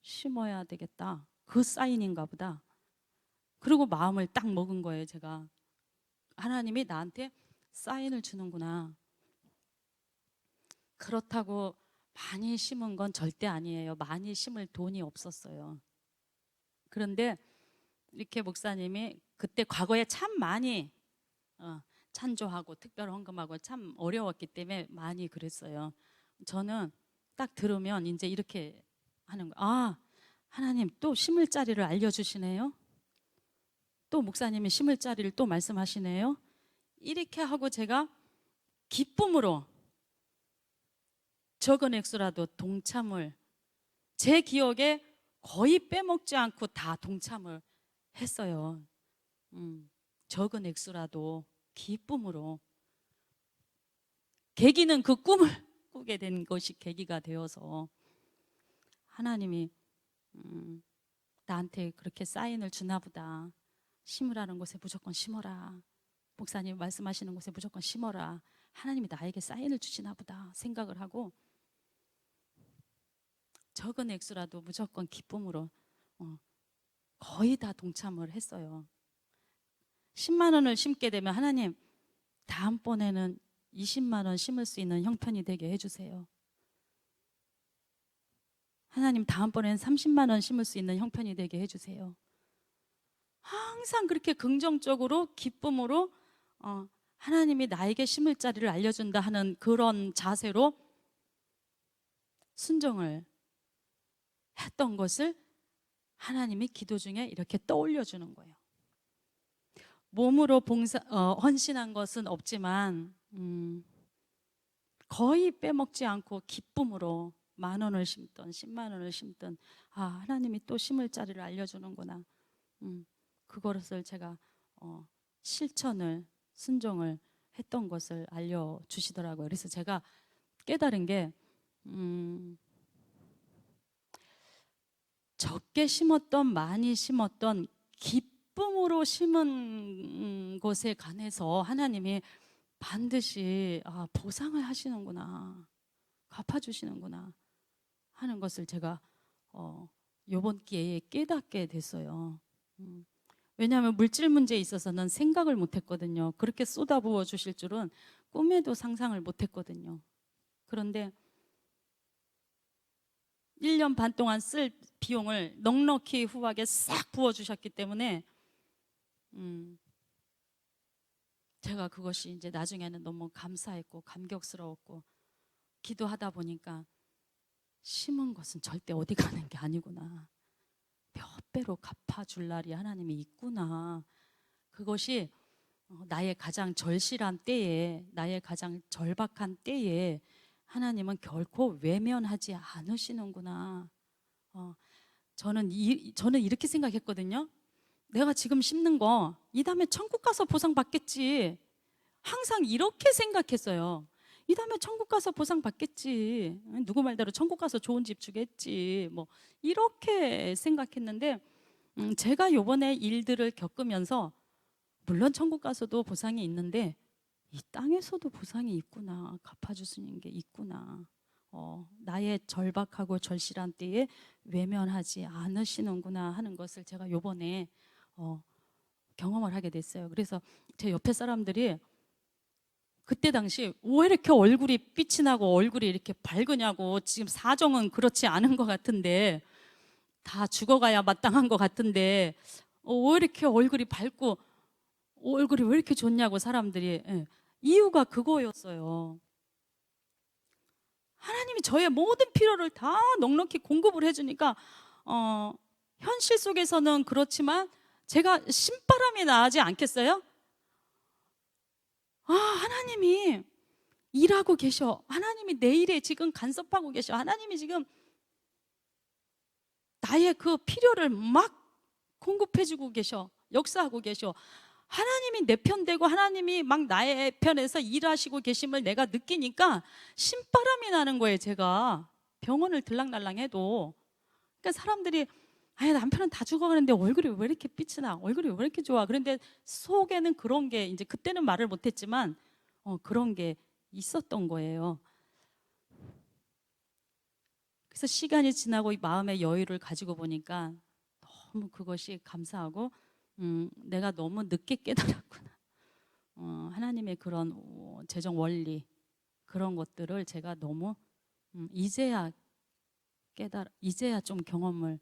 심어야 되겠다, 그 사인인가 보다. 그리고 마음을 딱 먹은 거예요. 제가 하나님이 나한테 사인을 주는구나. 그렇다고 많이 심은 건 절대 아니에요. 많이 심을 돈이 없었어요. 그런데 이렇게 목사님이 그때 과거에 참 많이 찬조하고 특별 헌금하고 참 어려웠기 때문에 많이 그랬어요. 저는 딱 들으면 이제 이렇게 하는 거예요. 하나님 또 심을 자리를 알려주시네요. 또 목사님이 심을 자리를 또 말씀하시네요. 이렇게 하고 제가 기쁨으로 적은 액수라도 동참을, 제 기억에 거의 빼먹지 않고 다 동참을 했어요. 적은 액수라도 기쁨으로. 계기는 그 꿈을 꾸게 된 것이 계기가 되어서 하나님이 나한테 그렇게 사인을 주나 보다. 심으라는 곳에 무조건 심어라. 목사님 말씀하시는 곳에 무조건 심어라. 하나님이 나에게 사인을 주시나 보다 생각을 하고 적은 액수라도 무조건 기쁨으로 거의 다 동참을 했어요. 10만 원을 심게 되면 하나님 다음번에는 20만 원 심을 수 있는 형편이 되게 해주세요. 하나님 다음번에는 30만 원 심을 수 있는 형편이 되게 해주세요. 항상 그렇게 긍정적으로 기쁨으로 하나님이 나에게 심을 자리를 알려준다 하는 그런 자세로 순종을 했던 것을 하나님이 기도 중에 이렇게 떠올려 주는 거예요. 몸으로 헌신한 것은 없지만 거의 빼먹지 않고 기쁨으로 10,000원을 심든 10만 원을 심든 하나님이 또 심을 자리를 알려주는구나. 그것을 제가 실천을, 순종을 했던 것을 알려주시더라고요. 그래서 제가 깨달은 게 적게 심었던 많이 심었던 기쁨으로 심은 것에 관해서 하나님이 반드시 보상을 하시는구나, 갚아주시는구나 하는 것을 제가 이번 기회에 깨닫게 됐어요. 왜냐하면 물질 문제에 있어서는 생각을 못했거든요. 그렇게 쏟아부어 주실 줄은 꿈에도 상상을 못했거든요. 그런데 1년 반 동안 쓸 비용을 넉넉히 후하게 싹 부어주셨기 때문에 제가 그것이 이제 나중에는 너무 감사했고 감격스러웠고, 기도하다 보니까 심은 것은 절대 어디 가는 게 아니구나, 몇 배로 갚아줄 날이 하나님이 있구나, 그것이 나의 가장 절실한 때에, 나의 가장 절박한 때에 하나님은 결코 외면하지 않으시는구나. 어, 저는 이렇게 생각했거든요. 내가 지금 심는 거 이 다음에 천국 가서 보상 받겠지. 항상 이렇게 생각했어요. 이 다음에 천국 가서 보상 받겠지. 누구 말대로 천국 가서 좋은 집 주겠지. 뭐 이렇게 생각했는데 제가 요번에 일들을 겪으면서 물론 천국 가서도 보상이 있는데 이 땅에서도 보상이 있구나. 갚아주시는 게 있구나. 나의 절박하고 절실한 때에 외면하지 않으시는구나 하는 것을 제가 요번에 경험을 하게 됐어요. 그래서 제 옆에 사람들이 그때 당시 왜 이렇게 얼굴이 빛이 나고 얼굴이 이렇게 밝으냐고, 지금 사정은 그렇지 않은 것 같은데, 다 죽어가야 마땅한 것 같은데 왜 이렇게 얼굴이 밝고 얼굴이 왜 이렇게 좋냐고 사람들이. 이유가 그거였어요. 하나님이 저의 모든 필요를 다 넉넉히 공급을 해주니까 현실 속에서는 그렇지만 제가 신바람이 나지 않겠어요? 하나님이 일하고 계셔. 하나님이 내 일에 지금 간섭하고 계셔. 하나님이 지금 나의 그 필요를 막 공급해주고 계셔. 역사하고 계셔. 하나님이 내 편 되고 하나님이 막 나의 편에서 일하시고 계심을 내가 느끼니까 신바람이 나는 거예요. 제가 병원을 들락날락 해도. 그러니까 사람들이 남편은 다 죽어가는데 얼굴이 왜 이렇게 빛이 나? 얼굴이 왜 이렇게 좋아? 그런데 속에는 그런 게, 이제 그때는 말을 못했지만 그런 게 있었던 거예요. 그래서 시간이 지나고 이 마음의 여유를 가지고 보니까 너무 그것이 감사하고 내가 너무 늦게 깨달았구나. 하나님의 그런 재정 원리, 그런 것들을 제가 너무 이제야 이제야 좀 경험을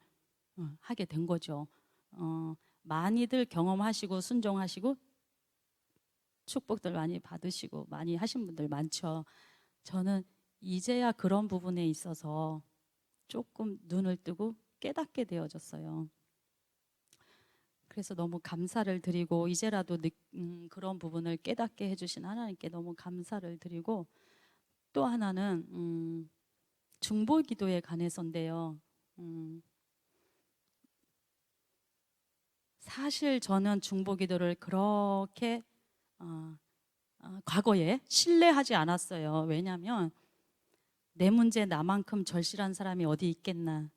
하게 된 거죠. 많이들 경험하시고 순종하시고 축복들 많이 받으시고 많이 하신 분들 많죠. 저는 이제야 그런 부분에 있어서 조금 눈을 뜨고 깨닫게 되어졌어요. 그래서 너무 감사를 드리고, 이제라도 그런 부분을 깨닫게 해주신 하나님께 너무 감사를 드리고, 또 하나는 중보기도에 관해서인데요. 사실 저는 중보기도를 그렇게 과거에 신뢰하지 않았어요. 왜냐하면 내 문제 나만큼 절실한 사람이 어디 있겠나.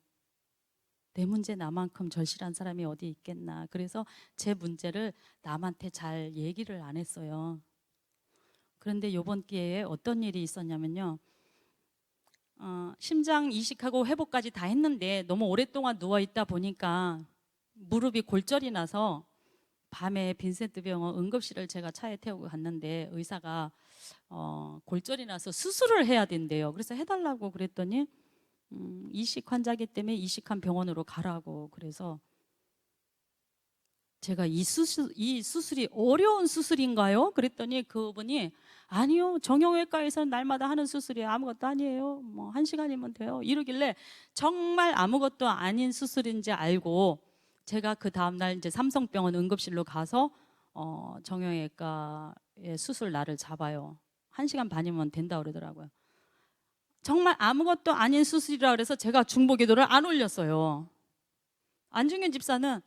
내 문제 나만큼 절실한 사람이 어디 있겠나. 그래서 제 문제를 남한테 잘 얘기를 안 했어요. 그런데 이번 기회에 어떤 일이 있었냐면요. 심장 이식하고 회복까지 다 했는데 너무 오랫동안 누워 있다 보니까 무릎이 골절이 나서 밤에 빈센트 병원 응급실을 제가 차에 태우고 갔는데 의사가 골절이 나서 수술을 해야 된대요. 그래서 해달라고 그랬더니 이식 환자기 때문에 이식한 병원으로 가라고. 그래서 제가 이 수술이 어려운 수술인가요? 그랬더니 그분이 아니요, 정형외과에서는 날마다 하는 수술이 아무것도 아니에요. 뭐 1시간이면 돼요. 이러길래 정말 아무것도 아닌 수술인지 알고 제가 그 다음날 이제 삼성병원 응급실로 가서 정형외과의 수술 날을 잡아요. 1시간 반이면 된다 그러더라고요. 정말 아무것도 아닌 수술이라 그래서 제가 중보기도를 안 올렸어요. 안중현 집사는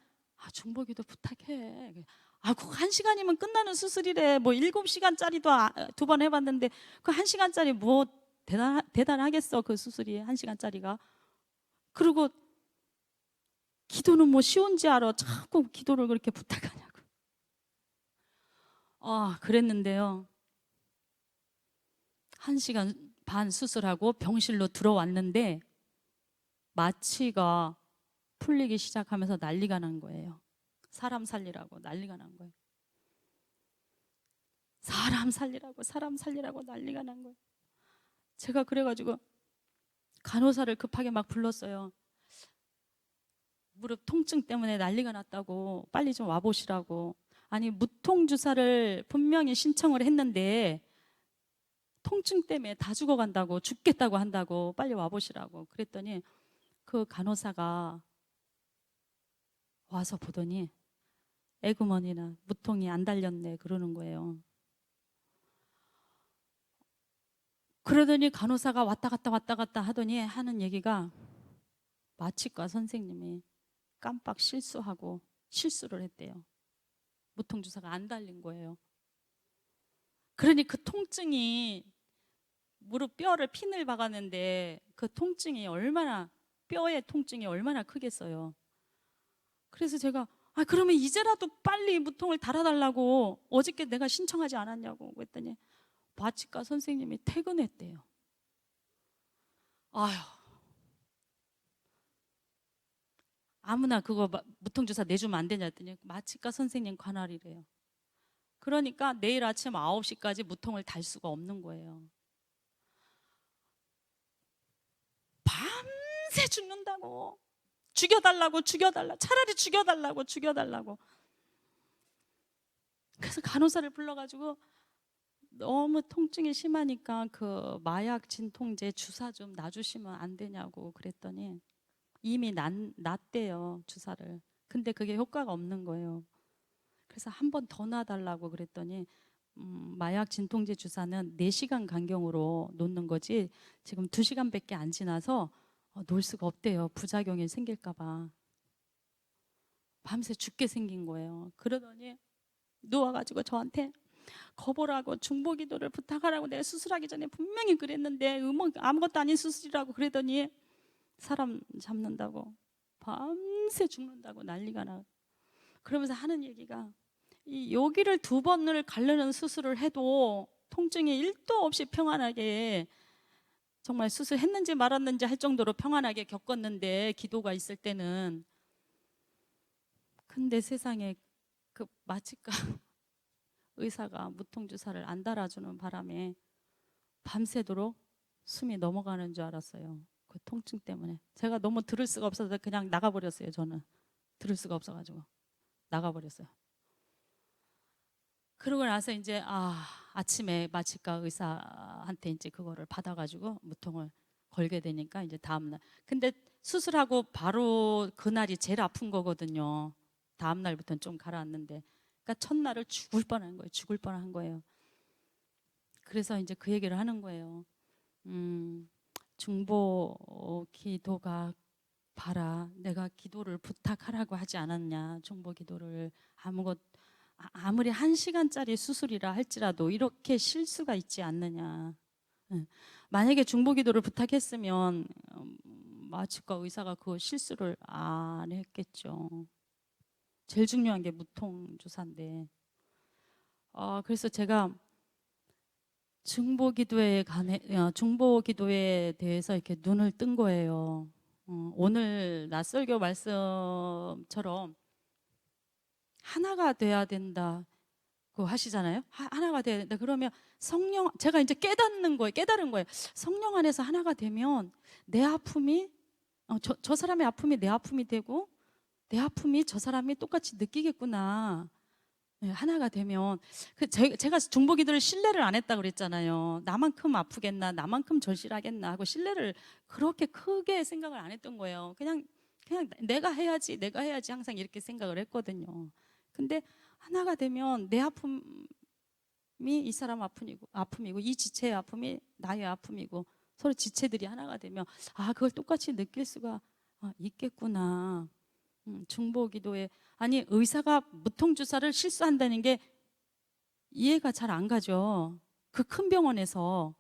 중보기도 부탁해. 그거 1시간이면 끝나는 수술이래. 뭐 7시간짜리도 2번 해봤는데 그 1시간짜리 뭐 대단하겠어. 그 수술이 1시간짜리가. 그리고 기도는 뭐 쉬운지 알아. 자꾸 기도를 그렇게 부탁하냐고. 그랬는데요. 1시간 반 수술하고 병실로 들어왔는데 마취가 풀리기 시작하면서 난리가 난 거예요. 사람 살리라고 난리가 난 거예요. 사람 살리라고 난리가 난 거예요. 제가 그래가지고 간호사를 급하게 막 불렀어요. 무릎 통증 때문에 난리가 났다고, 빨리 좀 와보시라고. 아니, 무통주사를 분명히 신청을 했는데 통증 때문에 다 죽어간다고, 죽겠다고 한다고, 빨리 와보시라고. 그랬더니 그 간호사가 와서 보더니 에그머니나 무통이 안 달렸네 그러는 거예요. 그러더니 간호사가 왔다 갔다 하더니 하는 얘기가 마취과 선생님이 깜빡 실수하고 실수를 했대요. 무통주사가 안 달린 거예요. 그러니 그 통증이 무릎 뼈를 핀을 박았는데 그 통증이 얼마나 뼈의 통증이 얼마나 크겠어요. 그래서 제가 그러면 이제라도 빨리 무통을 달아달라고 어저께 내가 신청하지 않았냐고 그랬더니 마취과 선생님이 퇴근했대요. 아휴, 아무나 그거 무통주사 내주면 안 되냐 했더니 마취과 선생님 관할이래요. 그러니까 내일 아침 9시까지 무통을 달 수가 없는 거예요. 밤새 죽는다고. 죽여달라고 차라리 죽여달라고. 그래서 간호사를 불러가지고 너무 통증이 심하니까 그 마약 진통제 주사 좀 놔주시면 안 되냐고 그랬더니 이미 놨대요, 주사를. 근데 그게 효과가 없는 거예요. 그래서 한 번 더 놔달라고 그랬더니 마약 진통제 주사는 4시간 간격으로 놓는 거지 지금 2시간밖에 안 지나서 놓을 수가 없대요. 부작용이 생길까 봐. 밤새 죽게 생긴 거예요. 그러더니 누워가지고 저한테 거보라고 중보기도를 부탁하라고 내가 수술하기 전에 분명히 그랬는데 아무것도 아닌 수술이라고 그러더니 사람 잡는다고 밤새 죽는다고 난리가 나. 그러면서 하는 얘기가 이 여기를 2번을 가르는 수술을 해도 통증이 1도 없이 평안하게 정말 수술했는지 말았는지 할 정도로 평안하게 겪었는데 기도가 있을 때는. 근데 세상에 그 마취과 의사가 무통주사를 안 달아주는 바람에 밤새도록 숨이 넘어가는 줄 알았어요. 그 통증 때문에. 제가 너무 들을 수가 없어서 그냥 나가버렸어요. 저는 들을 수가 없어가지고 나가버렸어요. 그러고 나서 이제 아침에 마취과 의사한테 이제 그거를 받아가지고 무통을 걸게 되니까 이제 다음날. 근데 수술하고 바로 그날이 제일 아픈 거거든요. 다음날부터는 좀 가라앉는데. 그러니까 첫날을 죽을 뻔한 거예요. 그래서 이제 그 얘기를 하는 거예요. 중보 기도가 봐라. 내가 기도를 부탁하라고 하지 않았냐. 중보 기도를 아무리 1시간짜리 수술이라 할지라도 이렇게 실수가 있지 않느냐. 만약에 중보 기도를 부탁했으면 마취과 의사가 그 실수를 안 했겠죠. 제일 중요한 게 무통 주사인데. 그래서 제가 중보 기도에 대해서 이렇게 눈을 뜬 거예요. 오늘 낯설교 말씀처럼 하나가 돼야 된다고 하시잖아요. 하나가 돼야 된다. 그러면 제가 이제 깨달은 거예요. 성령 안에서 하나가 되면 내 아픔이 저 사람의 아픔이 내 아픔이 되고 내 아픔이 저 사람이 똑같이 느끼겠구나. 네, 하나가 되면 제가 중보기도를 신뢰를 안 했다 그랬잖아요. 나만큼 아프겠나, 나만큼 절실하겠나 하고 신뢰를 그렇게 크게 생각을 안 했던 거예요. 그냥 내가 해야지 항상 이렇게 생각을 했거든요. 근데 하나가 되면 내 아픔이 이 사람 아픔이고 이 지체의 아픔이 나의 아픔이고 서로 지체들이 하나가 되면 그걸 똑같이 느낄 수가 있겠구나. 중보기도에 의사가 무통주사를 실수한다는 게 이해가 잘 안 가죠. 그 큰 병원에서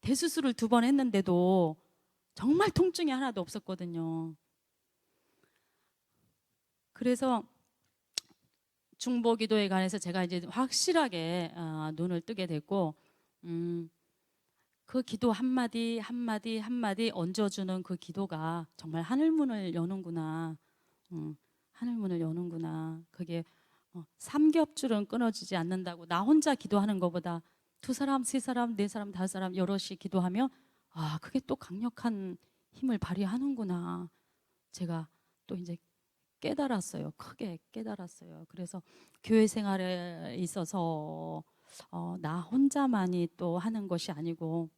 대수술을 2번 했는데도 정말 통증이 하나도 없었거든요. 그래서 중보기도에 관해서 제가 이제 확실하게 눈을 뜨게 됐고, 그 기도 한마디 얹어주는 그 기도가 정말 하늘문을 여는구나. 하늘문을 여는구나. 그게 삼겹줄은 끊어지지 않는다고. 나 혼자 기도하는 것보다 2사람, 3사람, 4사람, 5사람 여럿이 기도하면 그게 또 강력한 힘을 발휘하는구나. 제가 또 이제 깨달았어요. 크게 깨달았어요. 그래서 교회 생활에 있어서 나 혼자만이 또 하는 것이 아니고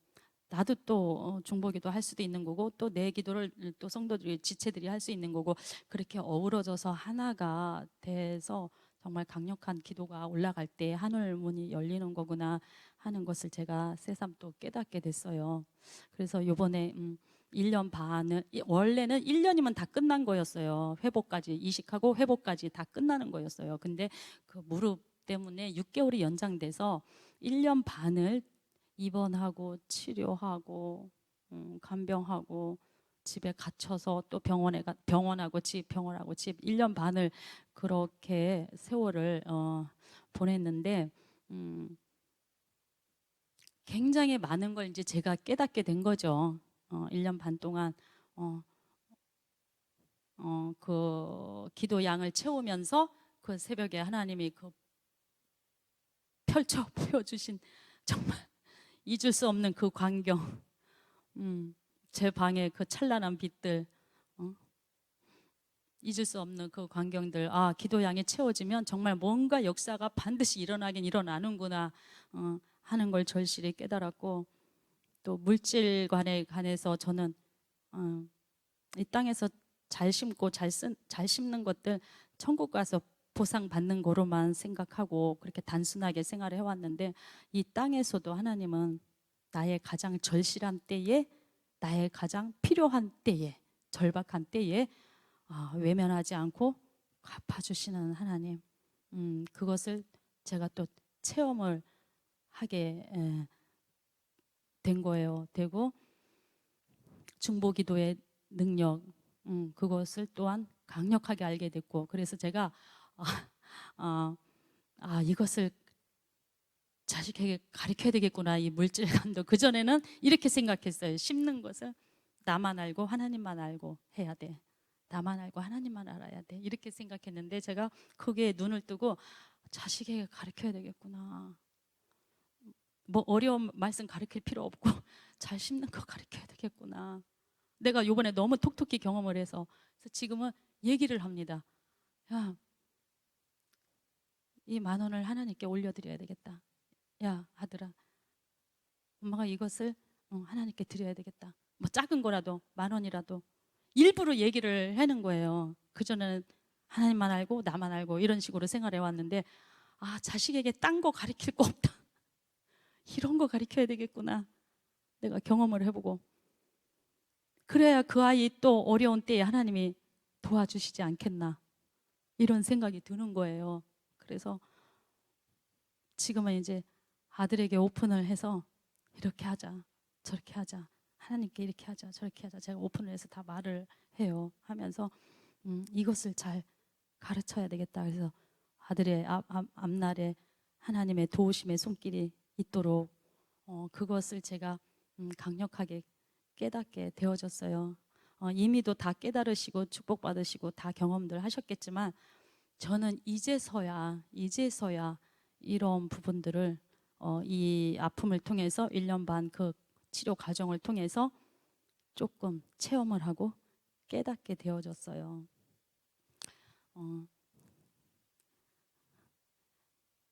나도 또 중보기도 할 수도 있는 거고 또 내 기도를 또 성도들이 지체들이 할 수 있는 거고 그렇게 어우러져서 하나가 돼서 정말 강력한 기도가 올라갈 때 하늘 문이 열리는 거구나 하는 것을 제가 새삼 또 깨닫게 됐어요. 그래서 요번에 1년 반을 원래는 1년이면 다 끝난 거였어요. 회복까지 이식하고 회복까지 다 끝나는 거였어요. 근데 그 무릎 때문에 6개월이 연장돼서 1년 반을 입원하고 치료하고 간병하고 집에 갇혀서 또 병원하고 집 병원하고 집 1년 반을 그렇게 세월을 보냈는데 굉장히 많은 걸 이제 제가 깨닫게 된 거죠. 1년 반 동안 그 기도 양을 채우면서 그 새벽에 하나님이 그 펼쳐 보여주신 정말 잊을 수 없는 그 광경, 제 방의 그 찬란한 빛들, 잊을 수 없는 그 광경들. 아, 기도 양이 채워지면 정말 뭔가 역사가 반드시 일어나긴 일어나는구나 하는 걸 절실히 깨달았고, 또 물질관에 관해서 저는 이 땅에서 잘 심고 잘 심는 것들 천국 가서 보상받는 거로만 생각하고 그렇게 단순하게 생활을 해왔는데, 이 땅에서도 하나님은 나의 가장 절실한 때에, 나의 가장 필요한 때에, 절박한 때에 외면하지 않고 갚아주시는 하나님, 그것을 제가 또 체험을 하게 된 거예요. 되고 중보기도의 능력, 그것을 또한 강력하게 알게 됐고, 그래서 제가 이것을 자식에게 가르쳐야 되겠구나, 이 물질감도. 그전에는 이렇게 생각했어요. 심는 것을 나만 알고 하나님만 알고 해야 돼. 나만 알고 하나님만 알아야 돼. 이렇게 생각했는데 제가 거기에 눈을 뜨고 자식에게 가르쳐야 되겠구나. 뭐 어려운 말씀 가르칠 필요 없고 잘 심는 거 가르쳐야 되겠구나. 내가 요번에 너무 톡톡히 경험을 해서, 그래서 지금은 얘기를 합니다. 야, 이 10,000원을 하나님께 올려드려야 되겠다. 야, 아들아, 엄마가 이것을 하나님께 드려야 되겠다. 뭐 작은 거라도 10,000원이라도 일부러 얘기를 하는 거예요. 그전에는 하나님만 알고 나만 알고 이런 식으로 생활해 왔는데, 자식에게 딴 거 가르칠 거 없다. 이런 거 가르쳐야 되겠구나. 내가 경험을 해보고, 그래야 그 아이 또 어려운 때에 하나님이 도와주시지 않겠나, 이런 생각이 드는 거예요. 그래서 지금은 이제 아들에게 오픈을 해서 이렇게 하자, 저렇게 하자, 하나님께 이렇게 하자, 저렇게 하자, 제가 오픈을 해서 다 말을 해요. 하면서 이것을 잘 가르쳐야 되겠다. 그래서 아들의 앞날에 하나님의 도우심의 손길이 있도록 그것을 제가 강력하게 깨닫게 되어졌어요. 이미도 다 깨달으시고 축복받으시고 다 경험들 하셨겠지만, 저는 이제서야 이런 부분들을 이 아픔을 통해서 1년 반 그 치료 과정을 통해서 조금 체험을 하고 깨닫게 되어졌어요.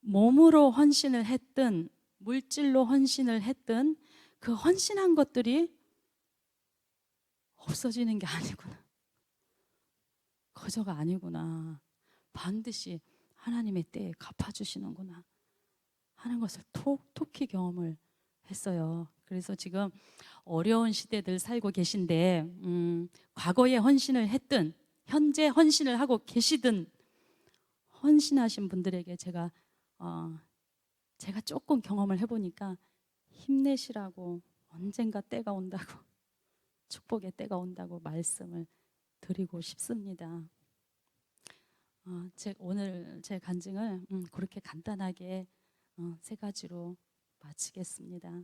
몸으로 헌신을 했든 물질로 헌신을 했든 그 헌신한 것들이 없어지는 게 아니구나, 거저가 아니구나, 반드시 하나님의 때에 갚아주시는구나 하는 것을 톡톡히 경험을 했어요. 그래서 지금 어려운 시대들 살고 계신데, 과거에 헌신을 했든 현재 헌신을 하고 계시든 헌신하신 분들에게 제가 조금 경험을 해보니까 힘내시라고, 언젠가 때가 온다고, 축복의 때가 온다고 말씀을 드리고 싶습니다. 오늘 제 간증을 그렇게 간단하게 3가지로 마치겠습니다.